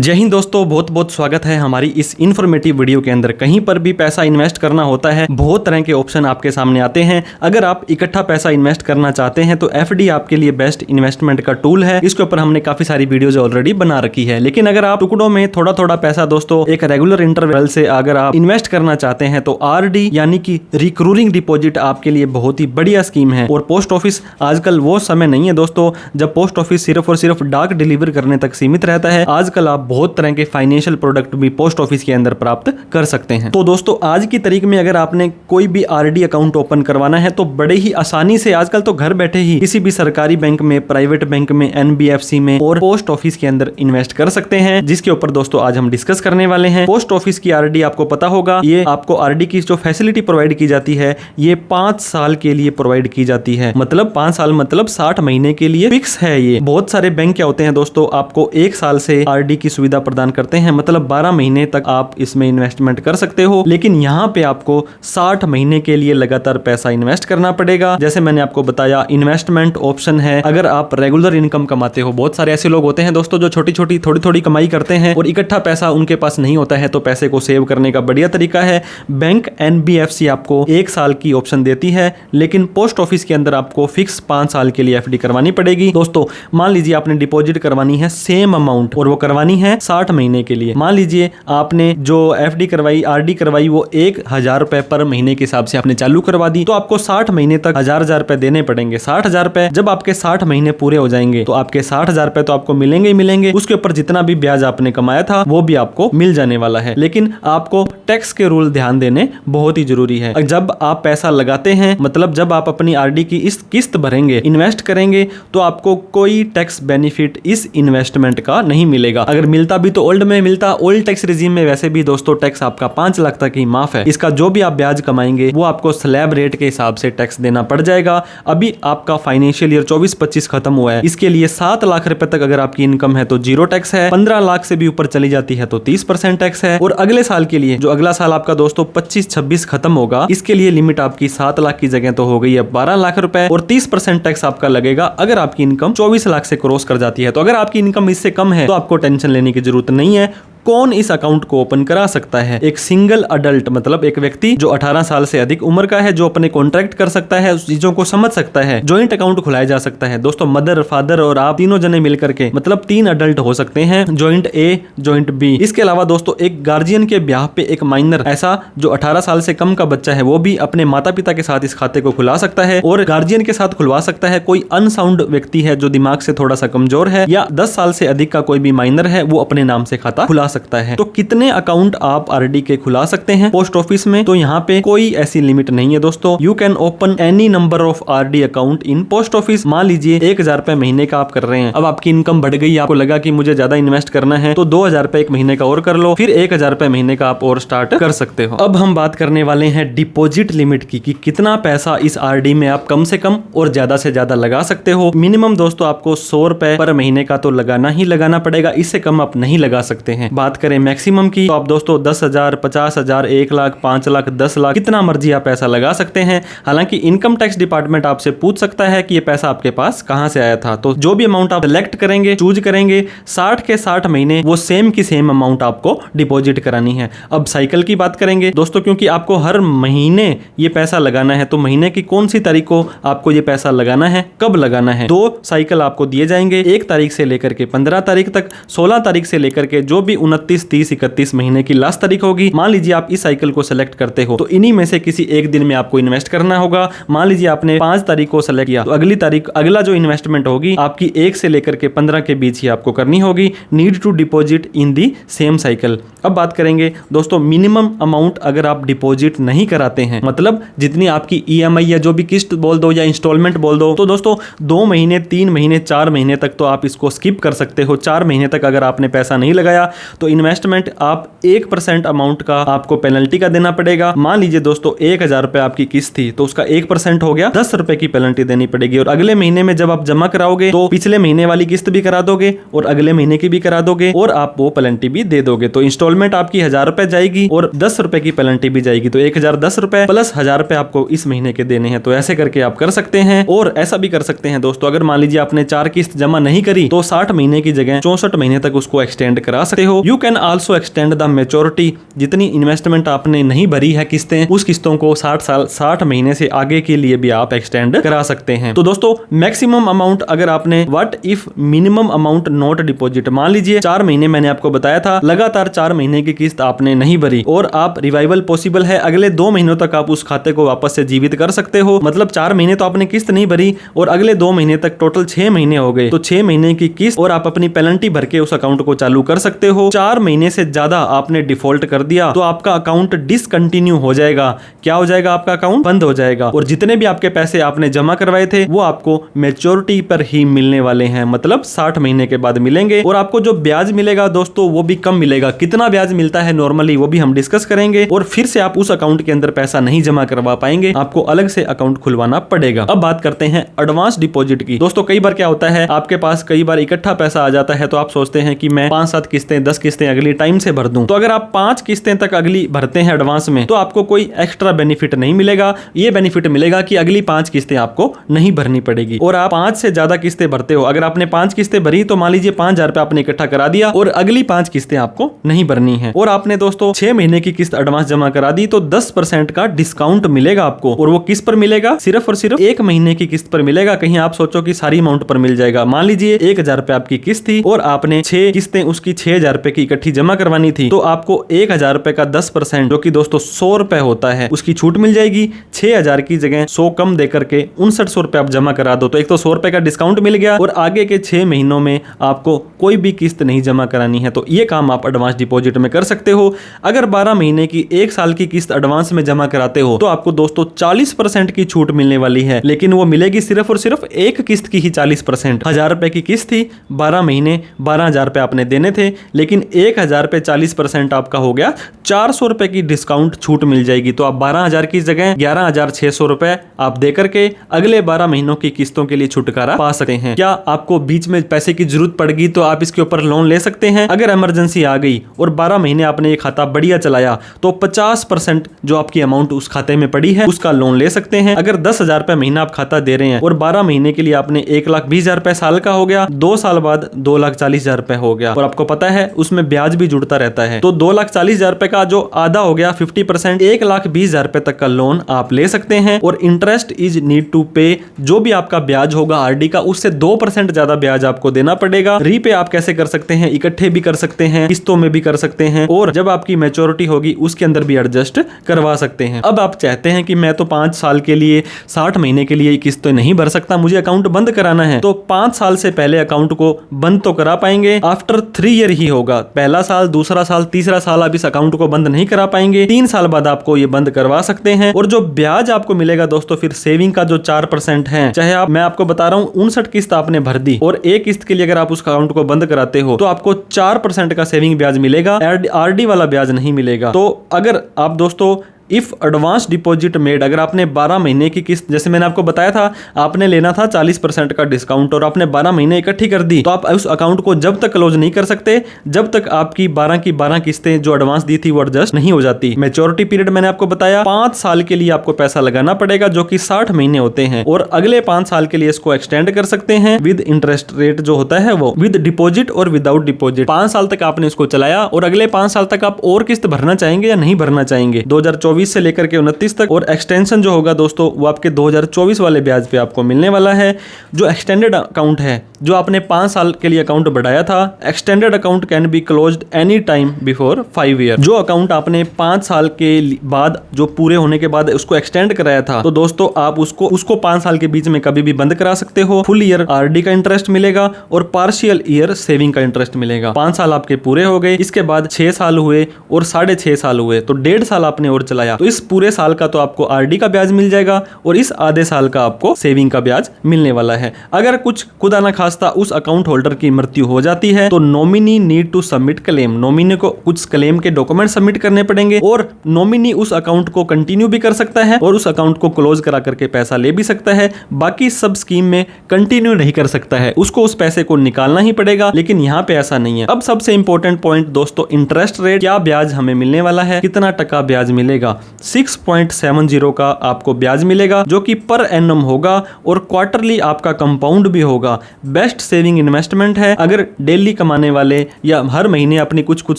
जय हिंद दोस्तों, बहुत बहुत स्वागत है हमारी इस इन्फॉर्मेटिव वीडियो के अंदर। कहीं पर भी पैसा इन्वेस्ट करना होता है, बहुत तरह के ऑप्शन आपके सामने आते हैं। अगर आप इकट्ठा पैसा इन्वेस्ट करना चाहते हैं तो एफडी आपके लिए बेस्ट इन्वेस्टमेंट का टूल है। इसके ऊपर हमने काफी सारी वीडियोज ऑलरेडी बना रखी है। लेकिन अगर आप टुकड़ों में थोड़ा थोड़ा पैसा दोस्तों एक रेगुलर इंटरवल से अगर आप इन्वेस्ट करना चाहते हैं तो आरडी यानी कि रिकरिंग डिपॉजिट आपके लिए बहुत ही बढ़िया स्कीम है। और पोस्ट ऑफिस आजकल वो समय नहीं है दोस्तों जब पोस्ट ऑफिस सिर्फ और सिर्फ डाक डिलीवर करने तक सीमित रहता है। आजकल आप बहुत तरह के फाइनेंशियल प्रोडक्ट भी पोस्ट ऑफिस के अंदर प्राप्त कर सकते हैं। तो दोस्तों आज की तारीख में अगर आपने कोई भी आरडी अकाउंट ओपन करवाना है तो बड़े ही आसानी से आजकल तो घर बैठे ही किसी भी सरकारी बैंक में, प्राइवेट बैंक में, एनबीएफसी में और पोस्ट ऑफिस के अंदर इन्वेस्ट कर सकते हैं, जिसके ऊपर दोस्तों आज हम डिस्कस करने वाले हैं। पोस्ट ऑफिस की आरडी आपको पता होगा, ये आपको आरडी की जो फैसिलिटी प्रोवाइड की जाती है ये 5 साल के लिए प्रोवाइड की जाती है। मतलब 5 साल मतलब 60 महीने के लिए फिक्स है। ये बहुत सारे बैंक क्या होते हैं दोस्तों, आपको 1 साल से आरडी की सुविधा प्रदान करते हैं, मतलब 12 महीने तक आप इसमें इन्वेस्टमेंट कर सकते हो। लेकिन यहाँ पे आपको 60 महीने के लिए लगातार पैसा इन्वेस्ट करना पड़ेगा। जैसे मैंने आपको बताया, इन्वेस्टमेंट ऑप्शन है। अगर आप रेगुलर इनकम कमाते हो, बहुत सारे ऐसे लोग होते हैं दोस्तों जो छोटी छोटी थोड़ी थोड़ी कमाई करते हैं और इकट्ठा पैसा उनके पास नहीं होता है, तो पैसे को सेव करने का बढ़िया तरीका है बैंक एनबीएफसी आपको 1 साल की ऑप्शन देती है। लेकिन पोस्ट ऑफिस के अंदर आपको फिक्स 5 साल के लिए एफडी करवानी पड़ेगी। दोस्तों मान लीजिए आपने डिपॉजिट करवानी है सेम अमाउंट और वो करवानी है 60 महीने के लिए। मान लीजिए आपने जो एफडी करवाई, आरडी करवाई, वो 1000 रुपए पर महीने के हिसाब से आपने चालू करवा दी, तो आपको 60 महीने तक 1000 रुपए देने पड़ेंगे। 60,000 रुपए जब आपके 60 महीने पूरे हो जाएंगे तो आपके 60,000 रुपए तो आपको मिलेंगे ही मिलेंगे। उसके ऊपर जितना भी ब्याज आपने कमाया था वो भी आपको मिल जाने वाला है। लेकिन आपको टैक्स के रूल ध्यान देने बहुत ही जरूरी है। जब आप पैसा लगाते हैं, मतलब जब आप अपनी आरडी की इस किस्त भरेंगे, इन्वेस्ट करेंगे, तो आपको कोई टैक्स बेनिफिट इस इन्वेस्टमेंट का नहीं मिलेगा। अगर मिलता भी तो ओल्ड में मिलता। ओल्ड टैक्स रिजीम में वैसे भी दोस्तों टैक्स आपका 5 लाख तक ही माफ है। इसका जो भी आप ब्याज कमाएंगे वो आपको स्लैब रेट के हिसाब से टैक्स देना पड़ जाएगा। अभी आपका फाइनेंशियल ईयर 24-25 खत्म हुआ है, इसके लिए 7 लाख रुपए तक अगर आपकी इनकम है तो 0 टैक्स है। 15 लाख से भी ऊपर चली जाती है तो 30% टैक्स है। और अगले साल के लिए, जो अगला साल आपका दोस्तों 25-26 खत्म होगा, इसके लिए लिमिट आपकी 7 लाख की जगह तो हो गई है 12 लाख रुपए और 30% टैक्स आपका लगेगा अगर आपकी इनकम 24 लाख से क्रॉस कर जाती है। तो अगर आपकी इनकम इससे कम है तो आपको टेंशन लेने की जरूरत नहीं है। कौन इस अकाउंट को ओपन करा सकता है? एक सिंगल अडल्ट, मतलब एक व्यक्ति जो 18 साल से अधिक उम्र का है, जो अपने कॉन्ट्रैक्ट कर सकता है, उस चीजों को समझ सकता है। जॉइंट अकाउंट खुलाया जा सकता है दोस्तों, मदर, फादर और आप तीनों जने मिलकर के, मतलब 3 अडल्ट हो सकते हैं, जॉइंट ए, जॉइंट बी। इसके अलावा दोस्तों एक गार्जियन के ब्याह पे एक माइनर, ऐसा जो 18 साल से कम का बच्चा है, वो भी अपने माता पिता के साथ इस खाते को खुला सकता है और गार्जियन के साथ खुलवा सकता है। कोई अनसाउंड व्यक्ति है जो दिमाग से थोड़ा सा कमजोर है या 10 साल से अधिक का कोई भी माइनर है, वो अपने नाम से खाता खुला सकता है। तो कितने अकाउंट आप आरडी के खुला सकते हैं पोस्ट ऑफिस में? तो यहाँ पे कोई ऐसी लिमिट नहीं है दोस्तों। You can open any number of RD account in post office. मान लीजिए 1000 रुपए महीने का आप कर रहे हैं, अब आपकी इनकम बढ़ गई, आपको लगा कि मुझे ज्यादा इन्वेस्ट करना है तो 2000 रुपए एक महीने का और कर लो, फिर 1000 रुपए महीने का आप और स्टार्ट कर सकते हो। अब हम बात करने वाले हैं डिपॉजिट लिमिट की, कि कितना पैसा इस आरडी में आप कम से कम और ज्यादा से ज्यादा लगा सकते हो। मिनिमम दोस्तों आपको 100 रुपए पर महीने का तो लगाना ही लगाना पड़ेगा, इससे कम आप नहीं लगा सकते हैं। बात करें मैक्सिमम की, तो आप दोस्तों 10,000, 50,000, 1 लाख, 5 लाख, 10 लाख, कितना मर्जी आप पैसा लगा सकते हैं। हालांकि इनकम टैक्स डिपार्टमेंट आपसे पूछ सकता है कि ये पैसा आपके पास कहां से आया था। तो जो भी अमाउंट आप सिलेक्ट करेंगे, चूज करेंगे, 60 के 60 महीने वो सेम की सेम अमाउंट आपको डिपॉजिट करानी है। अब साइकिल की बात करेंगे दोस्तों, क्योंकि आपको हर महीने ये पैसा लगाना है, तो महीने की कौन सी तारीख को आपको ये पैसा लगाना है, कब लगाना है। 2 साइकिल आपको दिए जाएंगे, 1 तारीख से लेकर के 15 तारीख तक, 16 तारीख से लेकर के जो भी 29, 30, 31 महीने की लास्ट तारीख होगी। मान लीजिए आप इस साइकिल को सेलेक्ट करते हो तो इन्हीं में से किसी एक दिन में आपको इन्वेस्ट करना होगा। मान लीजिए आपने 5 तारीख को सेलेक्ट किया तो अगली तारीख, अगला जो इन्वेस्टमेंट होगी आपकी 1 से लेकर के 15 के बीच ही आपको करनी होगी। Need to deposit in the same cycle. अब बात करेंगे दोस्तों मिनिमम अमाउंट अगर आप डिपॉजिट नहीं कराते हैं, मतलब जितनी आपकी ईएमआई या जो भी किस्त बोल दो या इंस्टॉलमेंट बोल दो, तो दोस्तों 2 महीने, 3 महीने, 4 महीने तक तो आप इसको स्किप कर सकते हो। 4 महीने तक अगर आपने पैसा नहीं लगाया तो इन्वेस्टमेंट आप 1% अमाउंट का आपको पेनल्टी का देना पड़ेगा। मान लीजिए दोस्तों 1000 रुपए आपकी किस्त थी तो उसका 1% हो गया 10 रुपए की पेनल्टी देनी पड़ेगी। और अगले महीने में जब आप जमा कराओगे तो पिछले महीने वाली किस्त भी करा दोगे और अगले महीने की भी करा दोगे और आप वो पेनल्टी भी दे दोगे। तो इंस्टॉलमेंट आपकी 1000 रुपए जाएगी और 10 रुपए की पेनल्टी भी जाएगी। तो 1010 रुपए प्लस 1000 रुपए आपको इस महीने के देने हैं। तो ऐसे करके आप कर सकते हैं। और ऐसा भी कर सकते हैं दोस्तों, अगर मान लीजिए आपने 4 किस्त जमा नहीं करी तो 60 महीने की जगह 64 महीने तक उसको एक्सटेंड करा सकते हो। You can also extend the maturity. जितनी इन्वेस्टमेंट आपने नहीं भरी है किस्तें, उस किस्तों को 60 महीने से आगे के लिए भी आप एक्सटेंड करा सकते हैं। तो दोस्तों मैक्सिमम अमाउंट अगर आपने what if minimum amount not deposit, मान लीजिए 4 महीने मैंने आपको बताया था लगातार 4 महीने की किस्त आपने नहीं भरी और आप रिवाइवल पॉसिबल है, अगले 2 महीनों तक आप उस खाते को वापस से जीवित कर सकते हो। मतलब 4 महीने तो आपने किस्त नहीं भरी और अगले 2 महीने तक टोटल 6 महीने हो गए। तो 6 महीने की किस्त और आप अपनी पेनल्टी भर के उस अकाउंट को चालू कर सकते हो। 4 महीने से ज्यादा आपने डिफॉल्ट कर दिया तो आपका अकाउंट डिसकंटिन्यू हो जाएगा। क्या हो जाएगा? आपका अकाउंट बंद हो जाएगा और जितने भी आपके पैसे आपने जमा करवाए थे वो आपको मैच्योरिटी पर ही मिलने वाले हैं। मतलब 60 महीने के बाद मिलेंगे। और आपको जो ब्याज मिलेगा दोस्तों वो भी कम मिलेगा। कितना ब्याज मिलता है नॉर्मली वो भी हम डिस्कस करेंगे। और फिर से आप उस अकाउंट के अंदर पैसा नहीं जमा करवा पाएंगे, आपको अलग से अकाउंट खुलवाना पड़ेगा। अब बात करते हैं एडवांस डिपॉजिट की। दोस्तों कई बार क्या होता है, आपके पास कई बार इकट्ठा पैसा आ जाता है तो आप सोचते हैं कि मैं 5-7 किस्तें 10 किस्तें अगली टाइम से भर दूं। तो अगर आप 5 किस्तें तक अगली भरते हैं एडवांस में तो आपको कोई एक्स्ट्रा बेनिफिट नहीं मिलेगा। ये बेनिफिट मिलेगा कि अगली 5 किस्तें आपको नहीं भरनी पड़ेगी। और आप 5 से ज्यादा किस्तें भरते हो, अगर आपने 5 किस्तें भरी तो मान लीजिए 5000 रुपए आपने इकट्ठा करा दिया और अगली 5 किस्तें आपको नहीं भरनी है। और आपने दोस्तों 6 महीने की किस्त एडवांस जमा करा दी तो 10% का डिस्काउंट मिलेगा आपको। और वो किस पर मिलेगा? सिर्फ और सिर्फ 1 महीने की किस्त पर मिलेगा। कहीं आप सोचो कि सारी अमाउंट पर मिल जाएगा। मान लीजिए 1000 रुपए आपकी किस्त थी और आपने 6 किस्तें उसकी 6000 रुपए की इकट्ठी जमा करवानी थी तो आपको 1000 रुपए का 10% जो कि दोस्तों 100 रुपए होता है उसकी छूट मिल जाएगी। 6000 की जगह 100 कम दे करके 6900 रुपए आप जमा करा दो तो एक तो 100 रुपए का डिस्काउंट मिल गया और आगे के 6 महीनों में आपको कोई भी किस्त नहीं जमा करानी है। तो ये काम आप एडवांस डिपॉजिट में कर सकते हो। अगर 12 महीने की 1 साल की किस्त एडवांस में जमा कराते हो तो आपको दोस्तों 40% की छूट मिलने वाली है। लेकिन वो मिलेगी सिर्फ और सिर्फ एक किस्त की ही 40%। 1000 रुपए की किस्त थी, 12 महीने 12000 रुपए आपने देने थे, लेकिन 1000 पे 40% आपका हो गया 400 रुपए की डिस्काउंट छूट मिल जाएगी। तो आप 12000 की जगह 11600 रुपए आप दे करके अगले 12 महीनों की किस्तों के लिए छुटकारा पा सकते हैं। क्या आपको बीच में पैसे की जरूरत पड़ेगी तो आप इसके ऊपर लोन ले सकते हैं। अगर इमरजेंसी आ गई और 12 महीने आपने ये खाता बढ़िया चलाया तो 50% जो आपकी अमाउंट उस खाते में पड़ी है उसका लोन ले सकते हैं। अगर 10,000 रुपए महीना आप खाता दे रहे हैं और 12 महीने के लिए आपने 1,20,000 रुपए साल का हो गया, 2 साल बाद 2,40,000 रुपए हो गया और आपको पता है उसमें ब्याज भी जुड़ता रहता है। तो 2,40,000 रुपए का जो आधा हो गया 50% 1,20,000 रुपए तक का लोन आप ले सकते हैं। और इंटरेस्ट इज नीड टू पे, जो भी आपका ब्याज होगा आरडी का उससे 2% ज्यादा ब्याज आपको देना पड़ेगा। रीपे आप कैसे कर सकते हैं? इकट्ठे भी कर सकते हैं, किस्तों में भी कर सकते हैं और जब आपकी मैच्योरिटी होगी उसके अंदर भी एडजस्ट करवा सकते हैं। अब आप चाहते हैं कि मैं तो 5 साल के लिए 60 महीने के लिए किस्त तो नहीं भर सकता, मुझे अकाउंट बंद कराना है। तो 5 साल से पहले अकाउंट को बंद तो करा पाएंगे, आफ्टर 3 ईयर ही होगा। पहला साल, दूसरा साल, तीसरा साल आप इस अकाउंट को बंद नहीं करा पाएंगे। 3 साल बाद आपको ये बंद करवा सकते हैं। और जो ब्याज आपको मिलेगा दोस्तों फिर सेविंग का जो 4% है, चाहे आप, मैं आपको बता रहा हूं 59 किस्त आपने भर दी और एक किस्त के लिए अगर आप उस अकाउंट को बंद कराते हो तो आपको 4% का सेविंग ब्याज मिलेगा, आरडी वाला ब्याज नहीं मिलेगा। तो अगर आप दोस्तों इफ एडवांस डिपॉजिट मेड, अगर आपने 12 महीने की किस्त, जैसे मैंने आपको बताया था आपने लेना था 40% का डिस्काउंट और आपने 12 महीने इकट्ठी कर दी तो आप उस अकाउंट को जब तक क्लोज नहीं कर सकते जब तक आपकी 12 की 12 किस्तें जो एडवांस दी थी वो एडजस्ट नहीं हो जाती। मैच्योरिटी पीरियड मैंने आपको बताया 5 साल के लिए आपको पैसा लगाना पड़ेगा जो कि 60 महीने होते हैं और अगले 5 साल के लिए इसको एक्सटेंड कर सकते हैं विद इंटरेस्ट रेट जो होता है वो, विद डिपॉजिट और विदाउट डिपॉजिट। 5 साल तक आपने इसको चलाया और अगले 5 साल तक आप और किस्त भरना चाहेंगे या नहीं भरना चाहेंगे 2024 से लेकर के 29 तक। और एक्सटेंशन जो होगा दोस्तों वो आपके 2024 वाले ब्याज पे आपको मिलने वाला है। जो एक्सटेंडेड अकाउंट है, जो आपने 5 साल के लिए अकाउंट बढ़ाया था, extended account can be closed any time before 5 year. जो अकाउंट आपने 5 साल के बाद जो पूरे होने के बाद उसको एक्सटेंड कराया था तो दोस्तों आप उसको 5 साल के बीच में कभी भी बंद करा सकते हो। फुल ईयर आरडी का इंटरेस्ट मिलेगा और पार्शियल ईयर सेविंग का इंटरेस्ट मिलेगा। 5 साल आपके पूरे हो गए, इसके बाद 6 साल हुए और 6.5 साल हुए तो 1.5 साल आपने और चलाया तो इस पूरे साल का तो आपको आरडी का ब्याज मिल जाएगा और इस आधे साल का आपको सेविंग का ब्याज मिलने वाला है। अगर कुछ खुदा ना खास्ता खास्ता उस अकाउंट होल्डर की मृत्यु हो जाती है तो nominee need to submit claim, nominee को कुछ क्लेम के डॉक्यूमेंट सबमिट करने पड़ेंगे और नॉमिनी उस अकाउंट को कंटिन्यू भी कर सकता है और उस अकाउंट को क्लोज करा करके पैसा ले भी सकता है। बाकी सब स्कीम में कंटिन्यू नहीं कर सकता है, उसको उस पैसे को निकालना ही पड़ेगा, लेकिन यहाँ पे ऐसा नहीं है। अब सबसे इंपॉर्टेंट पॉइंट दोस्तों, इंटरेस्ट रेट, क्या ब्याज हमें मिलने वाला है, कितना टका ब्याज मिलेगा। 6.70 का आपको ब्याज मिलेगा जो कि पर एनम होगा और क्वार्टरली आपका कंपाउंड भी होगा। बेस्ट सेविंग इन्वेस्टमेंट है अगर डेली कमाने वाले या हर महीने अपनी कुछ कुछ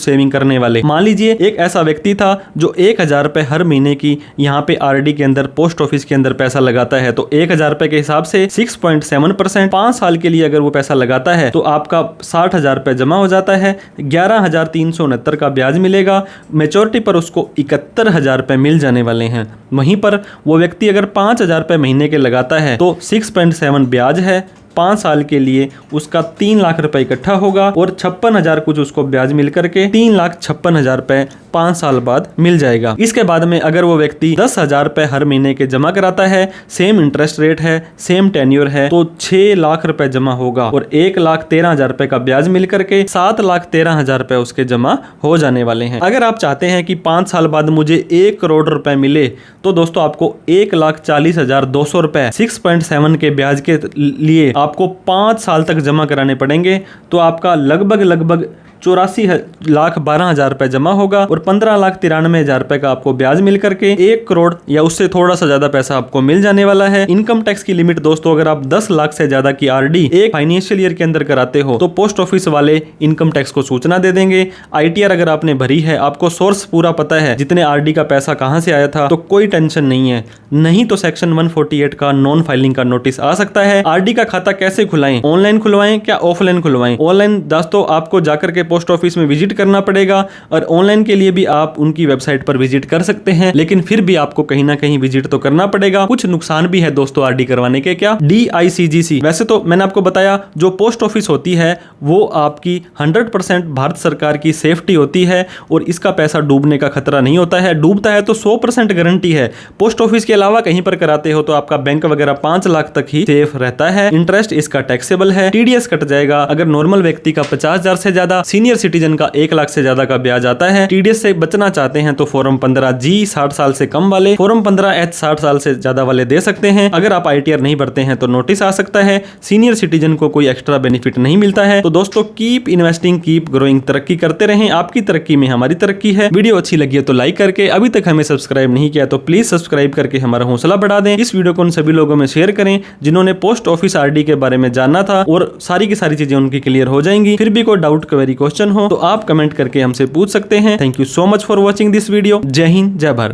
सेविंग करने वाले। मान लीजिए एक ऐसा व्यक्ति था जो 1000 रुपए हर महीने की यहाँ पे आरडी के अंदर पोस्ट ऑफिस के अंदर पैसा लगाता है, तो 1000 रुपए के हिसाब से 6.7% 5 साल के लिए अगर वो पैसा लगाता है तो आपका 60,000 रुपए जमा हो जाता है। 11,369 का ब्याज मिलेगा। मेच्योरिटी पर उसको 71,000 रुपए मिल जाने वाले हैं। वहीं पर वो व्यक्ति अगर 5,000 रुपए महीने के लगाता है तो 6.7 ब्याज है। 5 साल के लिए उसका 3 लाख रुपए इकट्ठा होगा और 56,000 कुछ उसको ब्याज मिल करके 3,56,000 रुपए 5 साल बाद मिल जाएगा। इसके बाद में अगर वो व्यक्ति 10,000 रुपए हर महीने के जमा कराता है, सेम इंटरेस्ट रेट है, सेम टेन्योर है, तो 6 लाख रुपए जमा होगा और 1,13,000 रुपए का ब्याज मिल करके 7,13,000 रुपए उसके जमा हो जाने वाले हैं। अगर आप चाहते हैं कि 5 साल बाद मुझे 1 करोड़ रुपए मिले तो दोस्तों आपको 1,40,200 रुपए 6.7 के ब्याज के लिए आपको 5 साल तक जमा कराने पड़ेंगे, तो आपका लगभग 84,12,000 रुपए जमा होगा और 15,93,000 रुपए का आपको ब्याज मिल करके 1 करोड़ या उससे थोड़ा सा ज्यादा पैसा आपको मिल जाने वाला है। इनकम टैक्स की लिमिट दोस्तों, अगर आप 10 लाख से ज्यादा की आरडी एक फाइनेंशियल ईयर के अंदर कराते हो तो पोस्ट ऑफिस वाले इनकम टैक्स को सूचना दे देंगे। आईटीआर अगर आपने भरी है, आपको सोर्स पूरा पता है जितने आरडी का पैसा कहां से आया था, तो कोई टेंशन नहीं है। नहीं तो सेक्शन 148 का नॉन फाइलिंग का नोटिस आ सकता है। आरडी का खाता कैसे खुलाएं, ऑनलाइन खुलवाएं क्या ऑफलाइन खुलवाएं? ऑनलाइन दोस्तों आपको जाकर के पोस्ट ऑफिस में विजिट करना पड़ेगा और ऑनलाइन के लिए भी आप उनकी वेबसाइट पर विजिट कर सकते हैं, लेकिन फिर भी आपको कहीं ना कहीं विजिट तो करना पड़ेगा। कुछ नुकसान भी है दोस्तों आरडी करवाने के। क्या? DICGC, वैसे तो मैंने आपको बताया जो पोस्ट ऑफिस होती है वो आपकी 100% भारत सरकार की सेफ्टी होती है और इसका पैसा डूबने का खतरा नहीं होता है। डूबता है तो 100% गारंटी है। पोस्ट ऑफिस के अलावा कहीं पर कराते हो तो आपका बैंक वगैरह 5 लाख तक ही सेफ रहता है। इंटरेस्ट इसका टैक्सेबल है। TDS कट जाएगा अगर नॉर्मल व्यक्ति का 50,000 से ज्यादा, सीनियर सिटीजन का 1 लाख से ज्यादा का ब्याज आता है। TDS से बचना चाहते हैं तो फॉर्म 15G 60 साल से कम वाले, फॉर्म 15H 60 साल से ज्यादा वाले दे सकते हैं। अगर आप ITR नहीं भरते हैं तो नोटिस आ सकता है। सीनियर सिटीजन को कोई एक्स्ट्रा बेनिफिट नहीं मिलता है। तो दोस्तों कीप इन्वेस्टिंग, कीप ग्रोइंग, तरक्की करते रहें। आपकी तरक्की में हमारी तरक्की है। वीडियो अच्छी लगी है तो लाइक करके, अभी तक हमें सब्सक्राइब नहीं किया तो प्लीज सब्सक्राइब करके हमारा हौसला बढ़ा दें। इस वीडियो को उन सभी लोगों में शेयर करें जिन्होंने पोस्ट ऑफिस आरडी के बारे में जानना था और सारी की सारी चीजें उनकी क्लियर हो जाएंगी। फिर भी कोई डाउट, क्वेरी, क्वेश्चन हो तो आप कमेंट करके हमसे पूछ सकते हैं। Thank you so much for watching this video. जय हिंद, जय भारत।